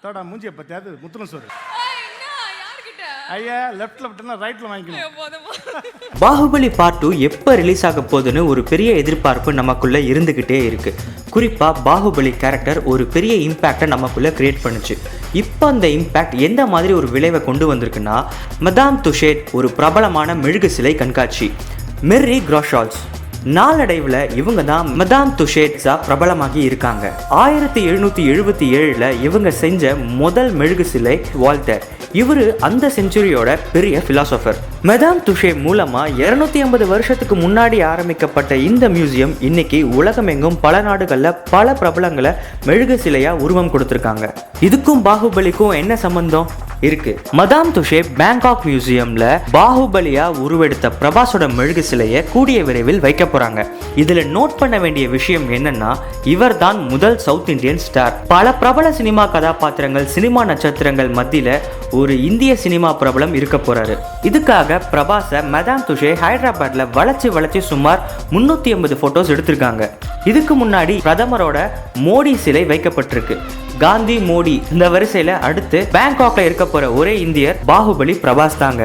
தோடா மூஞ்சியை பத்தியாவது முத்துலும் சோறு ஐயா லெஃப்ட்ல ரைட்ல வாங்கிக்கணும். பாகுபலி பார்ட் 2 எப்போ ரிலீஸ் ஆக போகுதுன்னு ஒரு பெரிய எதிர்பார்ப்பு நமக்குள்ள இருந்துகிட்டே இருக்கு. குறிப்பா பாகுபலி கேரக்டர் ஒரு பெரிய இம்பேக்டை நமக்குள்ள கிரியேட் பண்ணுச்சு. இப்போ அந்த இம்பேக்ட் எந்த மாதிரி ஒரு விளைவை கொண்டு வந்திருக்குன்னா, மதாம் துஷேட் ஒரு பிரபலமான மெழுகு சிலை கண்காட்சி. மெர்ரி கிராஷால்ஸ் நாளடைவில் இவங்க தான் மதாம் துஷேட்ஸா பிரபலமாகி இருக்காங்க. 1777 இவங்க செஞ்ச முதல் மெழுகு சிலை வால்டர். இவரு அந்த செஞ்சுரியோட பெரிய பிலாசபர். மதாம் துஷே மூலமா 250 வருஷத்துக்கு முன்னாடி ஆரம்பிக்கப்பட்ட இந்த மியூசியம் இன்னைக்கு உலகமெங்கும் பல நாடுகள்ல பல பிரபலங்களை மெழுகு சிலையா உருவம் கொடுத்திருக்காங்க. இதுக்கும் பாகுபலிக்கும் என்ன சம்பந்தம் இருக்கு? மதாம் துஷே பேங்காக் மியூசியம்ல பாகுபலியா உருவெடுத்த பிரபாஸோட மெழுகு சிலையை கூடிய விரைவில் வைக்க போறாங்க. இதுல நோட் பண்ண வேண்டிய விஷயம் என்னன்னா, இவர் தான் முதல் சவுத் இந்தியன் ஸ்டார். பல பிரபல சினிமா கதாபாத்திரங்கள், சினிமா நட்சத்திரங்கள் மத்தியில ஒரு இந்திய சினிமா பிரபலம் இருக்க போறாரு. இதுக்காக பிரபாஸை மதாம் துஷே ஹைதராபாத்ல வளைச்சு சுமார் 380 போட்டோஸ் எடுத்திருக்காங்க. இதுக்கு முன்னாடி பிரதமரோட மோடி சிலை வைக்கப்பட்டிருக்கு. காந்தி, மோடி இந்த வரிசையில அடுத்து பேங்காக்ல இருக்க போற ஒரே இந்தியர் பாகுபலி பிரபாஸ் தாங்க.